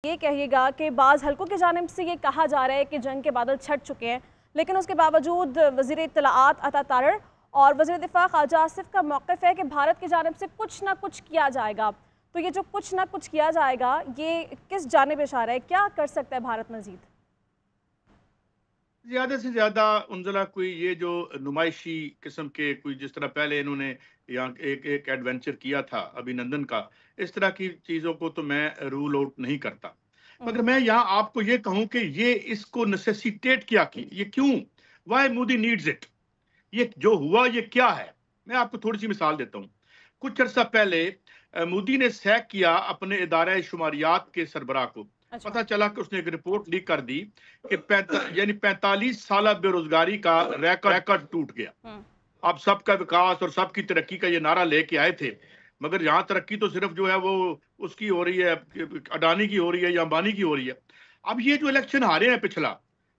ये कहिएगा कि बाज़ हलकों की जानिब से ये कहा जा रहा है कि जंग के बादल छट चुके हैं, लेकिन उसके बावजूद वज़ीर इत्तलाआत अता तारड़ और वज़ीर दिफ़ा ख्वाजा आसिफ का मौक़िफ़ है कि भारत की जानिब से कुछ ना कुछ किया जाएगा। तो ये जो कुछ ना कुछ किया जाएगा, ये किस जानिब इशारा है? क्या कर सकता है भारत मज़ीद? ज़्यादा से ज़्यादा उनज़ला कोई ये जो नुमाइशी किस्म के कोई जिस तरह पहले इन्होंने यहाँ एक एक एडवेंचर किया था अभिनंदन का, इस तरह की चीज़ों को तो मैं रूल आउट नहीं करता। मगर मैं यहाँ आपको ये कहूँ कि ये इसको नेसेसिटेट क्या की? ये क्यों? Why Modi needs it? ये जो हुआ ये क्या है? मैं आपको थोड़ी-सी मिसाल देता हूँ। कुछ अरसा पहले मोदी ने सैक किया अपने इदारा शुमारियात के सरबराह को। अच्छा। पता चला कि उसने एक रिपोर्ट लीक कर दी कि 45 साल बेरोजगारी का रिकॉर्ड टूट गया। हुँ। अब सबका विकास और सबकी तरक्की का ये नारा लेके आए थे, मगर यहाँ तरक्की तो सिर्फ जो है वो उसकी हो रही है, अडानी की हो रही है या अंबानी की हो रही है। अब ये जो इलेक्शन हारे हैं पिछला,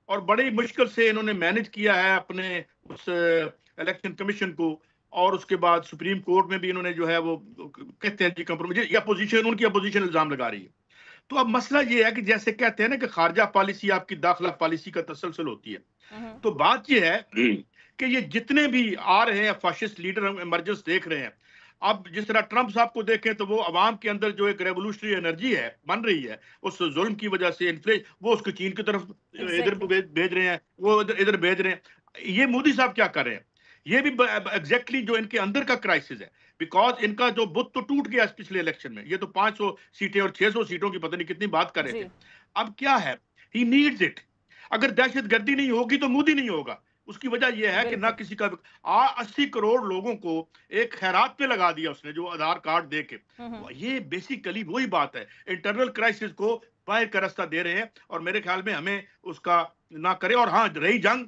और बड़ी मुश्किल से इन्होंने मैनेज किया है अपने उस इलेक्शन कमीशन को, और उसके बाद सुप्रीम कोर्ट में भी इन्होंने जो है वो कहते हैं जी कंप्रोमाइज, या अपोजिशन, उनकी अपोजिशन इल्जाम लगा रही है। तो अब मसला ये है कि जैसे कहते हैं ना कि खारजा पॉलिसी आपकी दाखिला पॉलिसी का तसलसल होती है। हुँ, हुँ। तो बात ये है कि ये जितने भी आ रहे हैं फाशिस्ट लीडर, हम इमरजेंस देख रहे हैं। अब जिस तरह ट्रंप साहब को देखें तो वो अवाम के अंदर जो एक रेवोल्यूशनरी एनर्जी है बन रही है, उस जुल्म की वजह से वो उसको चीन की तरफ इधर एग्ज़ैक्टली। भेज रहे हैं, वो इधर इधर भेज रहे हैं। ये मोदी साहब क्या कर रहे हैं? ये भी एग्जैक्टली जो इनके अंदर का क्राइसिस है, बिकॉज इनका जो बुत तो टूट गया पिछले इलेक्शन में। ये तो 500 सीटें और 600 सीटों की पता नहीं कितनी बात कर रहे थे। जी। अब क्या है? He needs it. अगर दहशतगर्दी नहीं होगी तो मोदी नहीं होगा। उसकी वजह यह है कि ना बिल्कुल। किसी का 80 करोड़ लोगों को एक खैरात पे लगा दिया उसने, जो आधार कार्ड दे के। हुँ, हुँ। ये बेसिकली वही बात है, इंटरनल क्राइसिस को बाहर का रास्ता दे रहे हैं, और मेरे ख्याल में हमें उसका ना करे। और हाँ, रही जंग,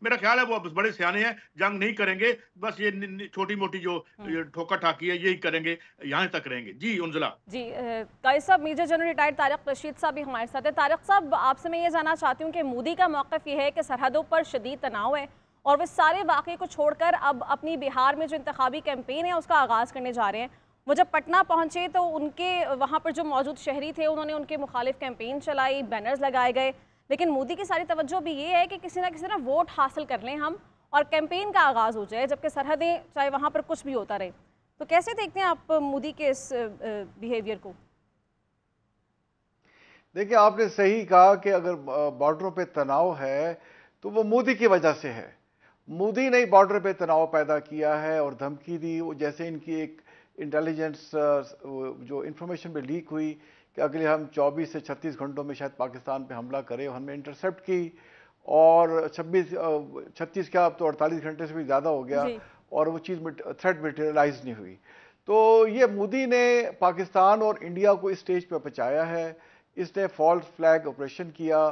मेरा ख्याल है वो अब बड़े सियाने हैं, जंग नहीं करेंगे। बस ये छोटी मोटी जो हुँ। ठोका ठाकी है यही करेंगे, यहाँ तक रहेंगे। जी उनजला। जी, कायद साहब, major general retired Tariq Rashid साहब भी हमारे साथ हैं। तारिक साहब, आपसे मैं ये जानना चाहती हूँ कि मोदी का मौक़िफ़ ये है कि सरहदों पर शदीद तनाव है और वे सारे वाक़े को छोड़कर अब अपनी बिहार में जो इंतखाबी कैंपेन है उसका आगाज़ करने जा रहे हैं। वो जब पटना पहुँचे तो उनके वहाँ पर जो मौजूद शहरी थे उन्होंने उनके मुखालिफ कैंपेन चलाई, बैनर्स लगाए गए। लेकिन मोदी की सारी तवज्जो भी ये है कि किसी ना किसी तरह वोट हासिल कर लें हम और कैंपेन का आगाज़ हो जाए, जबकि सरहदें चाहे वहाँ पर कुछ भी होता रहे। तो कैसे देखते हैं आप मोदी के इस बिहेवियर को? देखिए, आपने सही कहा कि अगर बॉर्डरों पे तनाव है तो वो मोदी की वजह से है। मोदी ने बॉर्डर पे तनाव पैदा किया है और धमकी दी। वो जैसे इनकी एक इंटेलिजेंस जो इंफॉर्मेशन पे लीक हुई कि अगले हम 24 से 36 घंटों में शायद पाकिस्तान पे हमला करें, हमने इंटरसेप्ट की। और 36 क्या, अब तो 48 घंटे से भी ज़्यादा हो गया जी। और वो चीज़ थ्रेट मटेरियलाइज नहीं हुई। तो ये मोदी ने पाकिस्तान और इंडिया को इस स्टेज पे पहुंचाया है। इसने फॉल्स फ्लैग ऑपरेशन किया।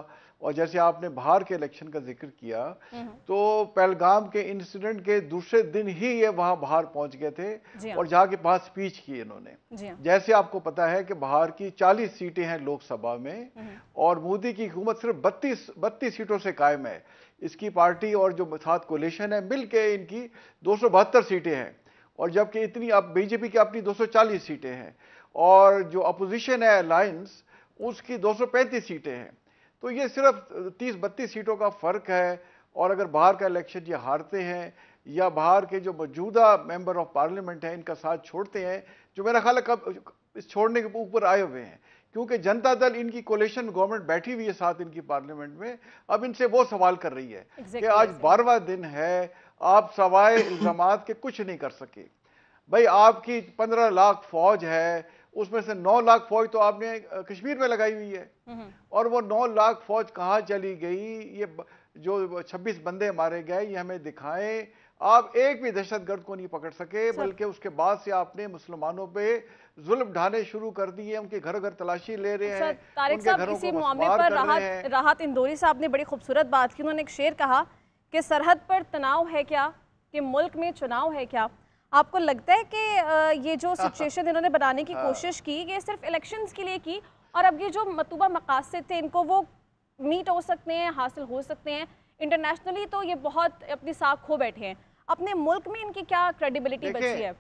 और जैसे आपने बाहर के इलेक्शन का जिक्र किया, हुँ, हुँ। तो पहलगाम के इंसिडेंट के दूसरे दिन ही ये वहां बाहर पहुंच गए थे जी हाँ। और जाके पास स्पीच की इन्होंने। जी हाँ। जैसे आपको पता है कि बाहर की 40 सीटें हैं लोकसभा में हुँ, हुँ। और मोदी की हुकूमत सिर्फ 32 सीटों से कायम है। इसकी पार्टी और जो साथ कोलिशन है मिलके इनकी 272 सीटें हैं, और जबकि इतनी अब बीजेपी की अपनी 240 सीटें हैं और जो अपोजिशन है अलायंस, उसकी 235 सीटें हैं। तो ये सिर्फ 30-32 सीटों का फर्क है। और अगर बाहर का इलेक्शन ये हारते हैं या बाहर के जो मौजूदा मेंबर ऑफ पार्लियामेंट हैं इनका साथ छोड़ते हैं, जो मेरा ख्याल है कब इस छोड़ने के ऊपर आए हुए हैं, क्योंकि जनता दल इनकी कोलिशन गवर्नमेंट बैठी हुई है साथ इनकी पार्लियामेंट में, अब इनसे वो सवाल कर रही है कि एग्ज़ैक्टली आज ऐसे ही। 12वां दिन है, आप सवाए इल्जामात के कुछ नहीं कर सके। भाई, आपकी 15 लाख फौज है, उसमें से 9 लाख फौज तो आपने कश्मीर में लगाई हुई है। हुँ, हुँ। और वो 9 लाख फौज कहाँ चली गई? ये जो 26 बंदे मारे गए, ये हमें दिखाएं। आप एक भी दहशतगर्द को नहीं पकड़ सके, सर, बल्कि उसके बाद से आपने मुसलमानों पे जुल्म ढाने शुरू कर दिए। उनके घर घर तलाशी ले रहे अच्छा हैं, तारिक उनके साहब, घरों इसी को मामले मसमार पर कर रहे राहत हैं। राहत इंदौरी साहब ने बड़ी खूबसूरत बात की। उन्होंने एक शेर कहा कि सरहद पर तनाव है क्या, कि मुल्क में चुनाव है क्या? आपको लगता है कि ये जो सिचुएशन इन्होंने बनाने की हाँ। कोशिश की, ये सिर्फ इलेक्शंस के लिए की और अब ये जो मतूबा मकासद थे इनको वो मीट हो सकते हैं, हासिल हो सकते हैं? इंटरनेशनली तो ये बहुत अपनी साख खो बैठे हैं। अपने मुल्क में इनकी क्या क्रेडिबिलिटी बची देखिए, है?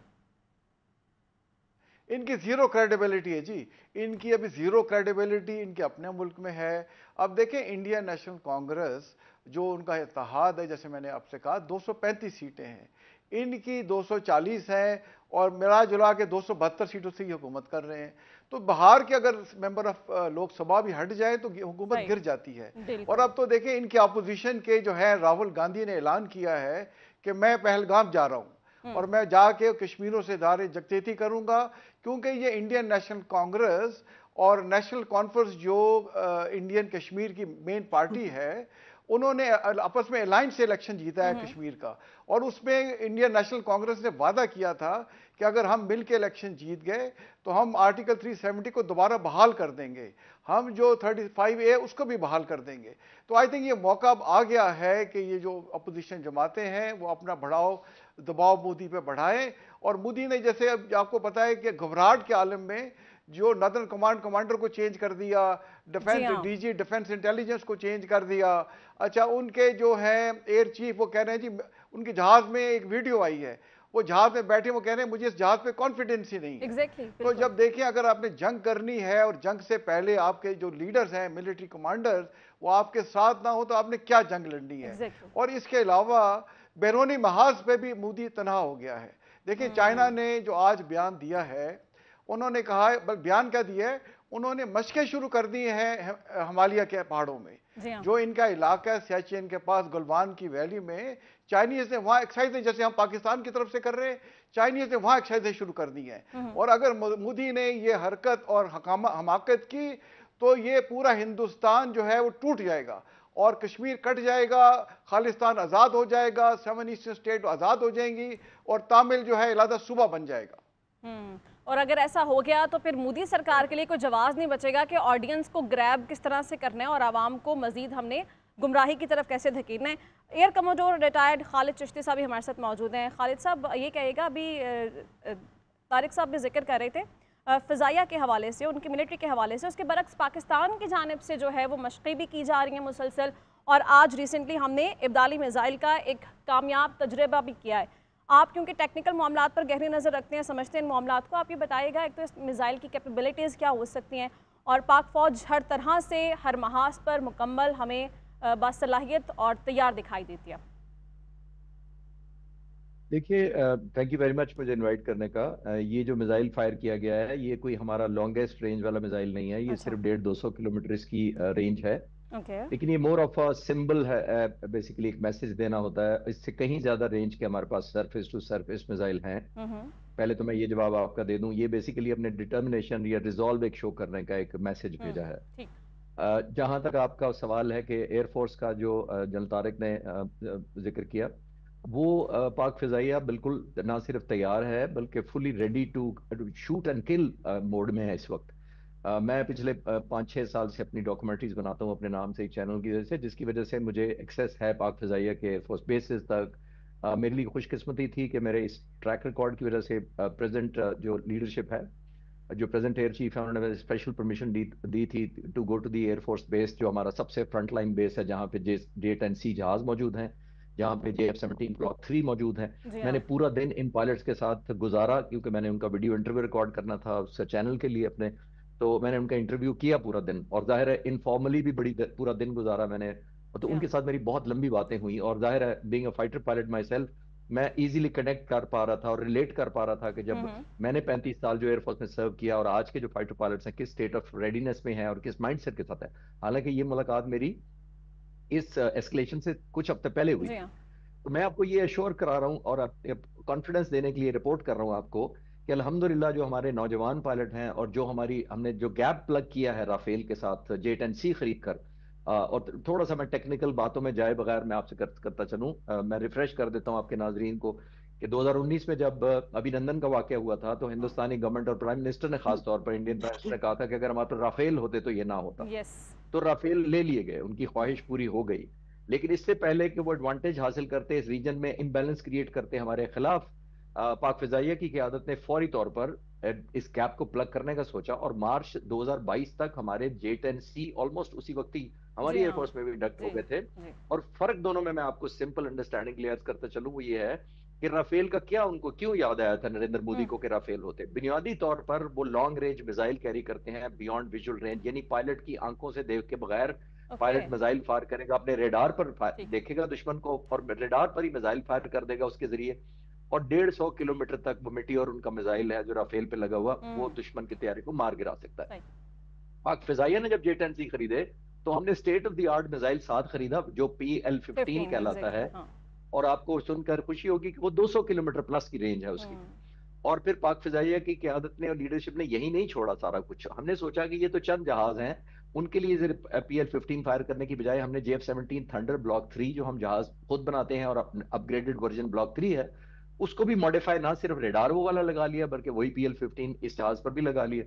इनकी जीरो क्रेडिबिलिटी है जी, इनकी अभी जीरो क्रेडिबिलिटी इनके अपने मुल्क में है। अब देखें इंडियन नेशनल कांग्रेस जो उनका इत्तेहाद है, जैसे मैंने आपसे कहा 235 सीटें हैं, इनकी 240 हैं और मिला जुला के 272 सीटों से ये हुकूमत कर रहे हैं। तो बाहर के अगर मेंबर ऑफ लोकसभा भी हट जाए तो हुकूमत गिर जाती है। और अब तो देखें इनके अपोजिशन के जो है राहुल गांधी ने ऐलान किया है कि मैं पहलगाम जा रहा हूं और मैं जाके कश्मीरों से दारे जगतेती करूंगा, क्योंकि ये इंडियन नेशनल कांग्रेस और नेशनल कॉन्फ्रेंस जो इंडियन कश्मीर की मेन पार्टी है, उन्होंने आपस में अलायंस से इलेक्शन जीता है कश्मीर का। और उसमें इंडियन नेशनल कांग्रेस ने वादा किया था कि अगर हम मिल के इलेक्शन जीत गए तो हम आर्टिकल 370 को दोबारा बहाल कर देंगे, हम जो 35A उसको भी बहाल कर देंगे। तो आई थिंक ये मौका अब आ गया है कि ये जो अपोजिशन जमाते हैं वो अपना बढ़ाओ दबाव मोदी पे बढ़ाएं। और मोदी ने जैसे अब आपको पता है कि घबराहट के आलम में जो नॉर्दर्न कमांड कमांडर को चेंज कर दिया, डिफेंस डीजी डिफेंस इंटेलिजेंस को चेंज कर दिया। अच्छा, उनके जो है एयर चीफ वो कह रहे हैं जी, उनके जहाज में एक वीडियो आई है, वो जहाज में बैठे वो कह रहे हैं मुझे इस जहाज पे कॉन्फिडेंस ही नहीं है। तो जब देखिए अगर आपने जंग करनी है और जंग से पहले आपके जो लीडर्स हैं मिलिट्री कमांडर्स वो आपके साथ ना हो तो आपने क्या जंग लड़नी है। और इसके अलावा बैरूनी महाज पे भी मोदी तनहा हो गया है। देखिए चाइना ने जो आज बयान दिया है, उन्होंने कहा है, बयान क्या दिया है, उन्होंने मशकें शुरू कर दी हैं हिमालय के पहाड़ों में, जो इनका इलाका है सियाचिन के पास गलवान की वैली में। चाइनीज ने वहां एक्सरसाइजें जैसे हम पाकिस्तान की तरफ से कर रहे हैं, चाइनीज ने वहां एक्सरसाइजें शुरू कर दी हैं। और अगर मोदी ने ये हरकत और हमाकत की तो ये पूरा हिंदुस्तान जो है वो टूट जाएगा और कश्मीर कट जाएगा, खालिस्तान आज़ाद हो जाएगा, 7 ईस्टर्न स्टेट आज़ाद हो जाएंगी और तामिल जो है इलादा सूबा बन जाएगा। और अगर ऐसा हो गया तो फिर मोदी सरकार के लिए कोई जवाब नहीं बचेगा कि ऑडियंस को ग्रैब किस तरह से करना है और आवाम को मजीद हमने गुमराही की तरफ कैसे धकेलना है। Air commodore retired Khalid Chishti साहब भी हमारे साथ मौजूद हैं। खालिद साहब ये कहेगा, अभी तारिक साहब भी जिक्र कर रहे थे फ़िज़ाइया के हवाले से, उनकी मिलिट्री के हवाले से, उसके बरक्स पाकिस्तान की जानिब से जो है वो मशक़ें भी की जा रही हैं मुसलसल, और आज रिसेंटली हमने इब्दाली मिज़ाइल का एक कामयाब तजुर्बा भी किया है। आप क्योंकि टेक्निकल मामलात पर गहरी नज़र रखते हैं, समझते हैं इन मामलात को, आप ये बताइएगा एक तो इस मिज़ाइल की कैपेबिलिटीज़ क्या हो सकती हैं और पाक फ़ौज हर तरह से हर महाज पर मुकम्मल हमें बासलाहियत और तैयार दिखाई देती है। देखिए, थैंक यू वेरी मच मुझे इनवाइट करने का। ये जो मिसाइल फायर किया गया है ये कोई हमारा लॉन्गेस्ट रेंज वाला मिसाइल नहीं है, ये सिर्फ 150-200 किलोमीटर इसकी रेंज है। लेकिन ये मोर ऑफ अ सिंबल है, बेसिकली एक मैसेज देना होता है। इससे कहीं ज्यादा रेंज के हमारे पास सरफेस टू सरफेस मिसाइल हैं। पहले तो मैं ये जवाब आपका दे दूं, ये बेसिकली अपने डिटर्मिनेशन या रिजॉल्व एक शो करने का एक मैसेज भेजा है। जहां तक आपका सवाल है कि एयरफोर्स का जो जनरल तारिक ने जिक्र किया, वो पाक फिजाइया बिल्कुल ना सिर्फ तैयार है बल्कि fully ready to shoot and kill mode में है इस वक्त। मैं पिछले 5-6 साल से अपनी डॉक्यूमेंट्रीज बनाता हूँ अपने नाम से एक चैनल की वजह से, जिसकी वजह से मुझे एक्सेस है पाक फिजाइया के एयरफोर्स बेसिस तक। मेरे लिए खुशकिस्मती थी कि मेरे इस ट्रैक रिकॉर्ड की वजह से प्रेजेंट जो लीडरशिप है, जो प्रेजेंट एयर चीफ है, उन्होंने स्पेशल परमिशन दी थी to go to the air force base, जो हमारा सबसे फ्रंट लाइन बेस है, जहाँ पे J-10C जहाज मौजूद हैं, जहाँ पे JF-17 Block 3 मौजूद है। मैंने पूरा दिन इन पायलट्स के साथ गुजारा, क्योंकि मैंने उनका वीडियो इंटरव्यू रिकॉर्ड करना था उस चैनल के लिए अपने, तो मैंने उनका इंटरव्यू किया पूरा दिन, और जाहिर है इनफॉर्मली भी पूरा दिन गुजारा मैंने, तो उनके साथ मेरी बहुत लंबी बातें हुई। और जाहिर है being a fighter pilot my self, मैं इजीली कनेक्ट कर पा रहा था और रिलेट कर पा रहा था कि जब मैंने 35 साल जो एयरफोर्स में सर्व किया और आज के जो फाइटर पायलट्स हैं किस स्टेट ऑफ रेडीनेस में हैं और किस माइंडसेट के साथ है। हालांकि ये मुलाकात मेरी इस एस्केलेशन से कुछ हफ्ते पहले हुई, तो मैं आपको ये एश्योर करा रहा हूँ और कॉन्फिडेंस देने के लिए रिपोर्ट कर रहा हूँ आपको कि अल्हम्दुलिल्लाह जो हमारे नौजवान पायलट हैं और जो हमने जो गैप प्लग किया है राफेल के साथ J-10C खरीद कर, और थोड़ा सा मैं टेक्निकल बातों में जाए बगैर मैं आपसे करता चलूं, मैं रिफ्रेश कर देता हूं आपके नाजरीन को कि 2019 में जब अभिनंदन का वाकया हुआ था, तो हिंदुस्तानी गवर्नमेंट और प्राइम मिनिस्टर ने खास तौर पर इंडियन प्राइम मिनिस्टर ने कहा था कि अगर हमारे पास राफेल होते तो ये ना होता। तो राफेल ले लिए गए, उनकी ख्वाहिश पूरी हो गई। लेकिन इससे पहले कि वो एडवांटेज हासिल करते, इस रीजन में इम्बैलेंस क्रिएट करते हमारे खिलाफ, पाक फिजाइया की क़यादत ने फौरी तौर पर इस गैप को प्लग करने का सोचा, और मार्च 2022 तक हमारे J-10C ऑलमोस्ट उसी वक्त ही हमारी एयरफोर्स में भी डक हो गए थे। और फर्क दोनों में मैं आपको सिंपल अंडरस्टैंडिंग के लिए अर्ज करता चलूं, वो ये है कि राफेल का क्या, उनको क्यों याद आया था नरेंद्र मोदी को कि राफेल होते? बुनियादी तौर पर वो लॉन्ग रेंज मिसाइल कैरी करते हैं बियॉन्ड विजुअल रेंज, यानी पायलट की आंखों से देख के बगैर पायलट मिसाइल फायर करेगा, अपने रेडार पर देखेगा दुश्मन को और रेडार पर ही मिसाइल फायर कर देगा उसके जरिए, और 150 किलोमीटर तक वो मिटियोर उनका मिसाइल है जो राफेल पे लगा हुआ, वो दुश्मन की तैयारी को मार गिरा सकता है। पाक फिजाइया ने जब J-10C खरीदे तो हमने state of the art missile 7 खरीदा जो PL-15 कहलाता है, और आपको सुनकर खुशी होगी कि वो 200 किलोमीटर प्लस की रेंज है उसकी। और फिर पाक फिजाइया की क़यादत ने और लीडरशिप ने यही नहीं छोड़ा सारा कुछ, हमने सोचा कि ये तो चंद जहाज हैं, उनके लिए PL-15 फायर करने की बजाय हमने JF-17 थंडर ब्लॉक 3 जो हम जहाज खुद बनाते हैं और अपग्रेडेड वर्जन ब्लॉक 3 है, उसको भी मॉडिफाई ना सिर्फ रेडार वो वाला लगा लिया बल्कि वही PL-15 इस जहाज पर भी लगा लिया।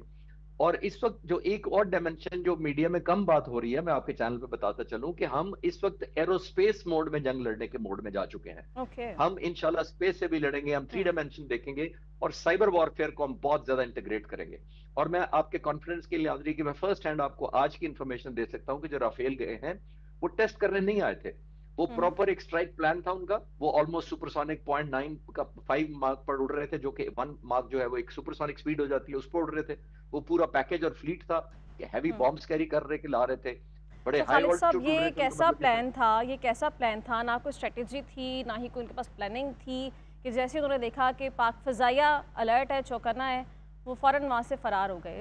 और इस वक्त जो एक और डायमेंशन जो मीडिया में कम बात हो रही है, मैं आपके चैनल पे बताता चलूं कि हम इस वक्त एरोस्पेस मोड में जंग लड़ने के मोड में जा चुके हैं। हम इंशाल्लाह स्पेस से भी लड़ेंगे, हम 3 डायमेंशन देखेंगे और साइबर वॉरफेयर को हम बहुत ज्यादा इंटीग्रेट करेंगे। और मैं आपके कॉन्फिडेंस के लिए हाजिरी कि मैं फर्स्ट हैंड आपको आज की इंफॉर्मेशन दे सकता हूं कि जो राफेल गए हैं वो टेस्ट करने नहीं आए थे, वो प्रॉपर एक स्ट्राइक प्लान था उनका। वो ऑलमोस्ट सुपरसोनिक 0.9 का 5 मार्क पर उड़ रहे थे, जो कि 1 मार्क जो है वो एक सुपरसोनिक स्पीड हो जाती है, उस पर उड़ रहे थे। वो पूरा पैकेज और फ्लीट था कि हैवी बॉम्ब्स कैरी कर रहे के ला रहे थे, बड़े तो हाई खालिद साहब ये कैसा प्लान था, ये कैसा प्लान था? ना कोई स्ट्रेटेजी थी, ना ही कोई उनके पास प्लानिंग थी कि जैसे उन्होंने देखा कि पाक फिजाइया अलर्ट है, चौकन्ना है, वो फौरन वहाँ से फरार हो गए।